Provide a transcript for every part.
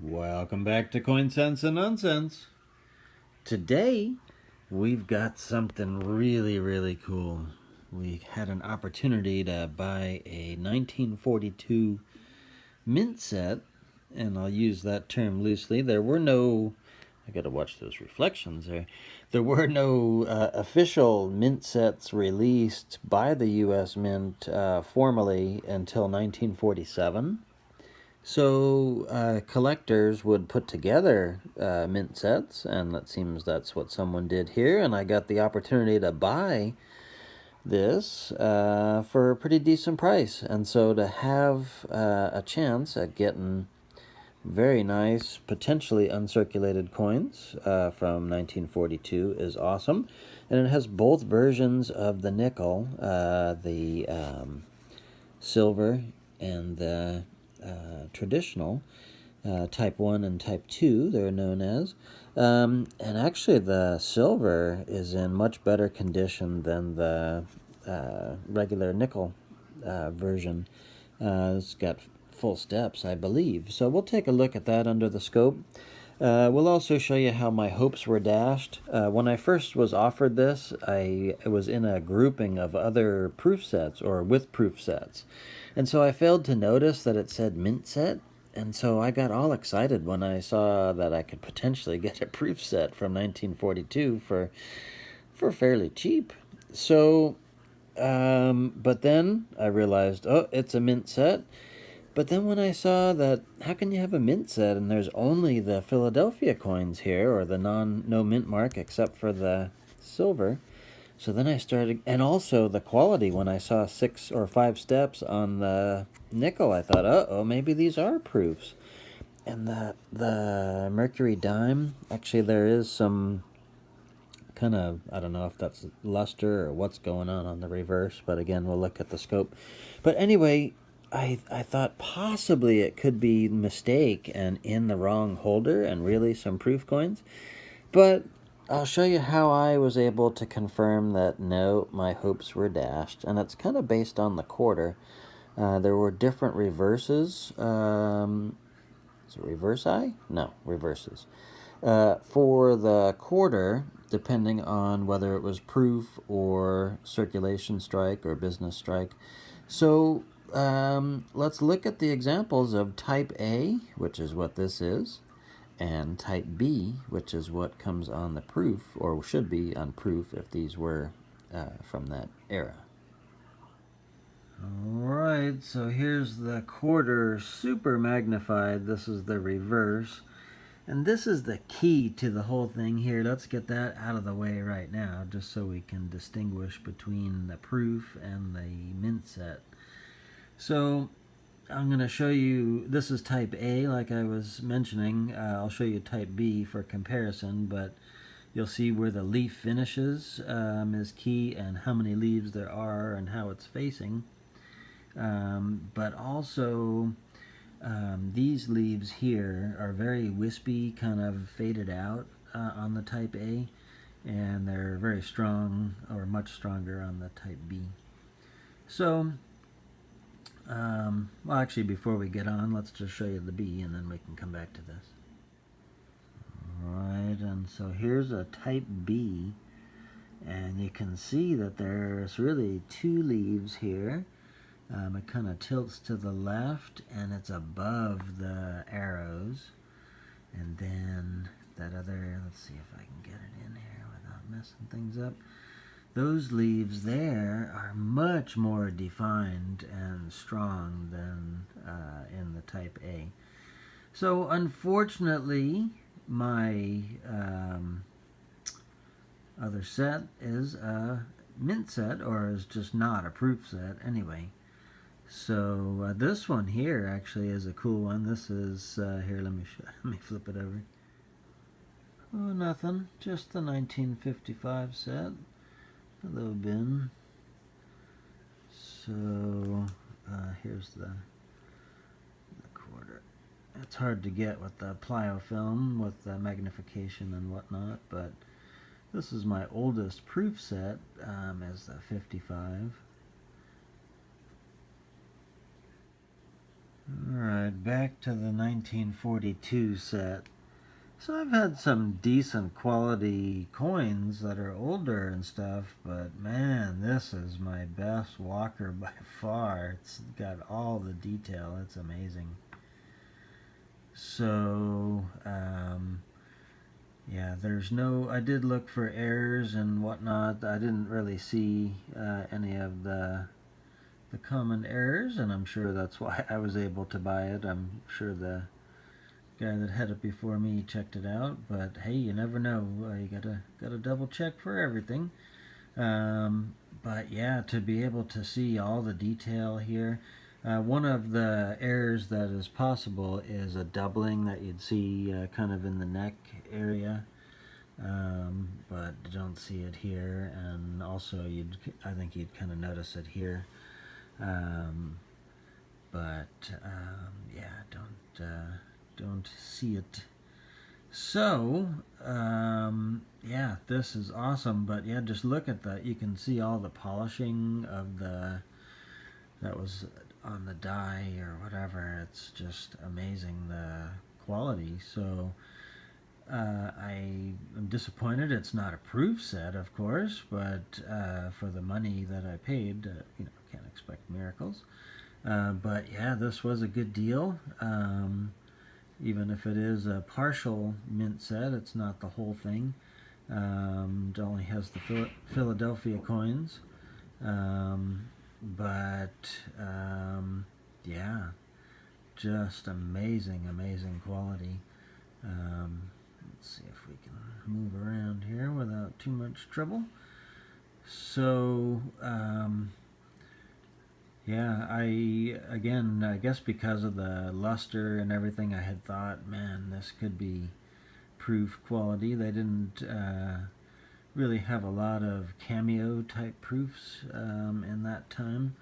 Welcome back to Coin Sense and Nonsense. Today, we've got something really, really cool. We had an opportunity to buy a 1942 mint set, and I'll use that term loosely. There were no, I gotta watch those reflections there. There were no official mint sets released by the U.S. Mint formally until 1947. So collectors would put together mint sets, and it seems that's what someone did here. And I got the opportunity to buy this for a pretty decent price. And so to have a chance at getting very nice, potentially uncirculated coins from 1942 is awesome. And it has both versions of the nickel, the silver and the traditional type 1 and type 2, they're known as. And actually, the silver is in much better condition than the regular nickel version. It's got full steps, I believe. So we'll take a look at that under the scope. We'll also show you how my hopes were dashed. When I first was offered this, I was in a grouping of other proof sets, or with proof sets. And so I failed to notice that it said mint set. And so I got all excited when I saw that I could potentially get a proof set from 1942 for fairly cheap. So, but then I realized, oh, it's a mint set. But then when I saw that, how can you have a mint set and there's only the Philadelphia coins here, or the no mint mark except for the silver. So then I started, and also the quality, when I saw 6 or 5 steps on the nickel, I thought, uh-oh, maybe these are proofs. And the mercury dime, actually there is some kind of, I don't know if that's luster or what's going on the reverse, but again, we'll look at the scope. But anyway, I thought possibly it could be mistake and in the wrong holder and really some proof coins. But I'll show you how I was able to confirm that no, my hopes were dashed. And it's kind of based on the quarter. There were different reverses. Is it reverse eye? No, reverses. For the quarter, depending on whether it was proof or circulation strike or business strike. So let's look at the examples of type A, which is what this is, and type B, which is what comes on the proof, or should be on proof if these were from that era. Alright, so here's the quarter super magnified. This is the reverse. And this is the key to the whole thing here. Let's get that out of the way right now, just so we can distinguish between the proof and the mint set. So I'm going to show you, this is type A like I was mentioning. I'll show you type B for comparison, but you'll see where the leaf finishes is key, and how many leaves there are and how it's facing. But also these leaves here are very wispy, kind of faded out on the type A, and they're very strong, or much stronger on the type B. So well, actually, before we get on, let's just show you the B, and then we can come back to this. Alright, and so here's a type B, and you can see that there's really 2 leaves here. It kind of tilts to the left, and it's above the arrows. And then that other, let's see if I can get it in here without messing things up. Those leaves there are much more defined and strong than in the type A. So unfortunately, my other set is a mint set, or is just not a proof set anyway. So this one here actually is a cool one. This is, here, let me flip it over. Oh, nothing, just the 1955 set. Hello, bin. So here's the quarter. It's hard to get with the plyo film with the magnification and whatnot, but this is my oldest proof set, as the 55. Alright, back to the 1942 set. So I've had some decent quality coins that are older and stuff, but man, this is my best walker by far. It's got all the detail. It's amazing. So, yeah, I did look for errors and whatnot. I didn't really see any of the common errors, and I'm sure that's why I was able to buy it. I'm sure the guy that had it before me checked it out, but hey, you never know. You gotta double check for everything. But yeah, to be able to see all the detail here. One of the errors that is possible is a doubling that you'd see kind of in the neck area, but don't see it here. And also, I think you'd kind of notice it here. Um, yeah, don't see it. So yeah, this is awesome. But yeah, just look at that. You can see all the polishing of that was on the die or whatever. It's just amazing, the quality. So I am disappointed it's not a proof set, of course, but for the money that I paid, can't expect miracles. But yeah, this was a good deal. Even if it is a partial mint set, it's not the whole thing. It only has the Philadelphia coins. But yeah, just amazing, amazing quality. Let's see if we can move around here without too much trouble. So, yeah, I guess because of the luster and everything, I had thought, man, this could be proof quality. They didn't really have a lot of cameo type proofs in that time,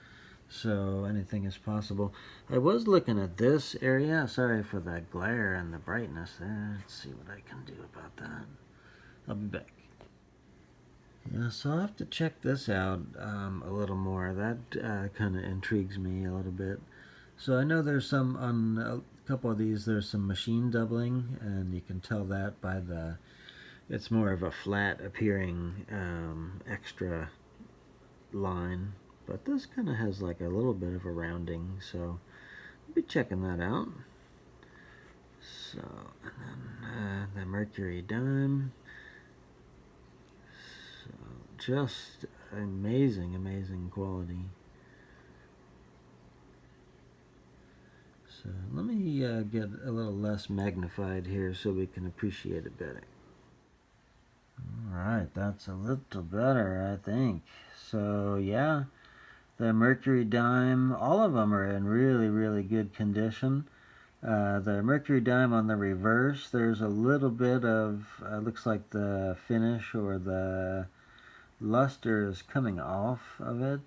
so anything is possible. I was looking at this area. Sorry for the glare and the brightness there. Let's see what I can do about that. I'll be back. Yeah, so I'll have to check this out a little more. That kind of intrigues me a little bit. So I know there's some, on a couple of these, there's some machine doubling, and you can tell that by it's more of a flat appearing extra line. But this kind of has like a little bit of a rounding, so I'll be checking that out. So, and then the Mercury dime. So, just amazing, amazing quality. So let me get a little less magnified here so we can appreciate it better. Alright, that's a little better, I think. So yeah, the Mercury dime, all of them are in really, really good condition. The Mercury dime on the reverse, there's a little bit of, looks like the finish or the luster is coming off of it,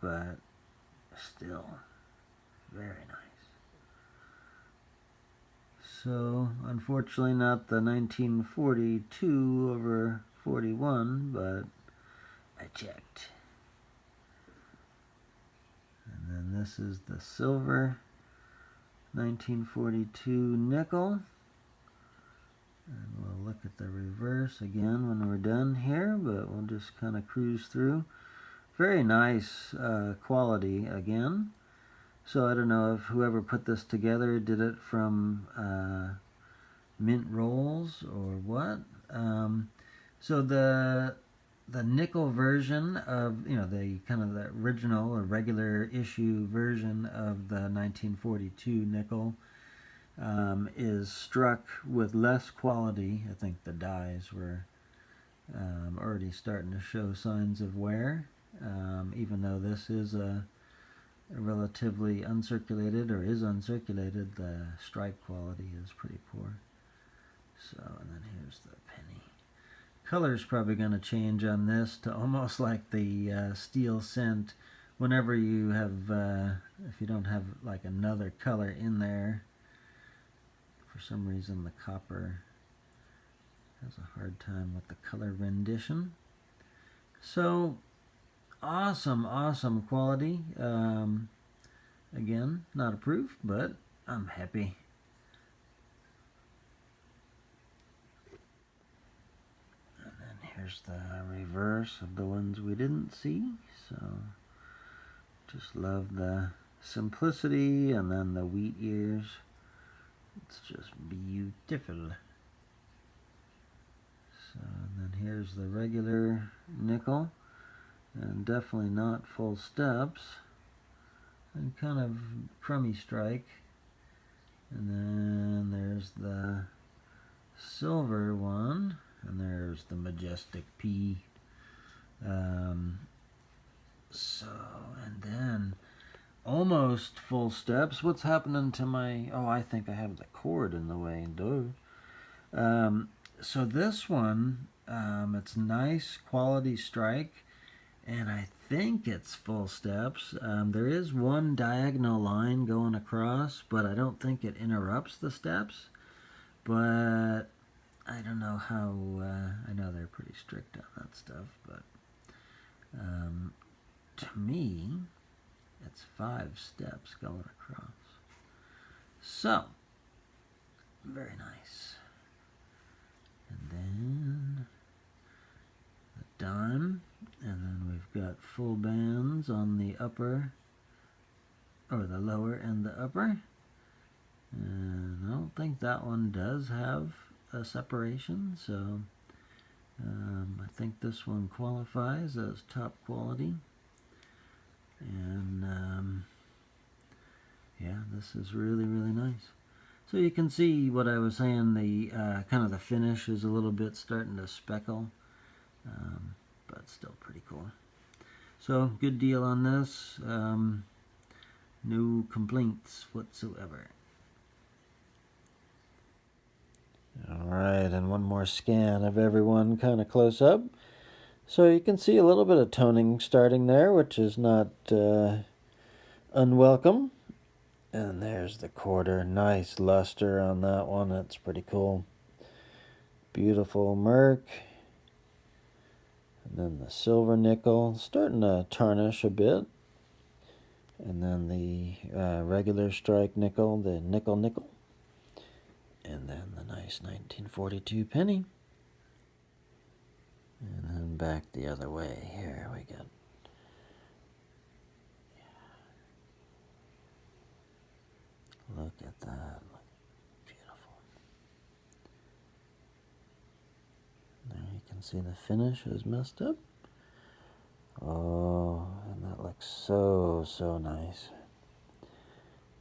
but still very nice. So, unfortunately not the 1942 over 41, but I checked. And then this is the silver 1942 nickel. And we'll look at the reverse again when we're done here, but we'll just kind of cruise through. Very nice quality again. So I don't know if whoever put this together did it from mint rolls or what. So the nickel version of, the kind of the original or regular issue version of the 1942 nickel is struck with less quality. I think the dies were already starting to show signs of wear, even though this is a relatively uncirculated, or is uncirculated, the stripe quality is pretty poor. So, and then here's the penny. Color's probably going to change on this to almost like the steel cent. Whenever you have, if you don't have like another color in there, for some reason the copper has a hard time with the color rendition. So awesome, awesome quality. Again, not approved, but I'm happy. And then here's the reverse of the ones we didn't see. So just love the simplicity, and then the wheat ears. It's just beautiful. So then here's the regular nickel, and definitely not full steps, and kind of crummy strike. And then there's the silver one, and there's the majestic P. And then almost full steps. What's happening to my, oh, I think I have the cord in the way, duh. So this one, it's nice quality strike, and I think it's full steps. There is one diagonal line going across, but I don't think it interrupts the steps. But I don't know how, I know they're pretty strict on that stuff, but to me, it's 5 steps going across. So, very nice. And then the dime, and then we've got full bands on the upper, or the lower and the upper. And I don't think that one does have a separation, so I think this one qualifies as top quality. And yeah, this is really, really nice. So you can see what I was saying, the kind of the finish is a little bit starting to speckle, but still pretty cool. So good deal on this. No complaints whatsoever. Alright, and one more scan of everyone kind of close up. So you can see a little bit of toning starting there, which is not unwelcome. And there's the quarter. Nice luster on that one. That's pretty cool. Beautiful merc. And then the silver nickel, starting to tarnish a bit. And then the regular strike nickel, the nickel. And then the nice 1942 penny. And then back the other way. Here we go. Look at that. Beautiful. There you can see the finish is messed up. Oh, and that looks so, so nice.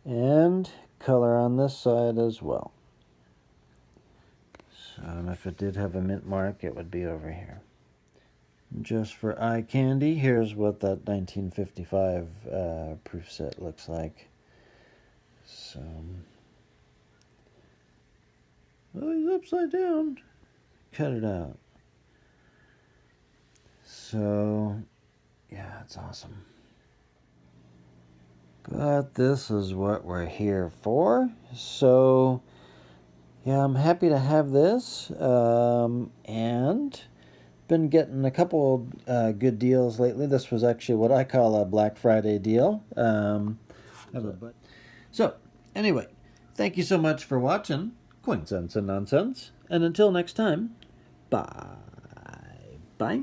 And color on this side as well. So, and if it did have a mint mark, it would be over here. Just for eye candy, here's what that 1955 proof set looks like. So, oh, he's upside down. Cut it out. So, yeah, it's awesome. But this is what we're here for. So, yeah, I'm happy to have this. And been getting a couple good deals lately. This was actually what I call a Black Friday deal. So, anyway, thank you so much for watching Coin Sense and Nonsense. And until next time, bye. Bye.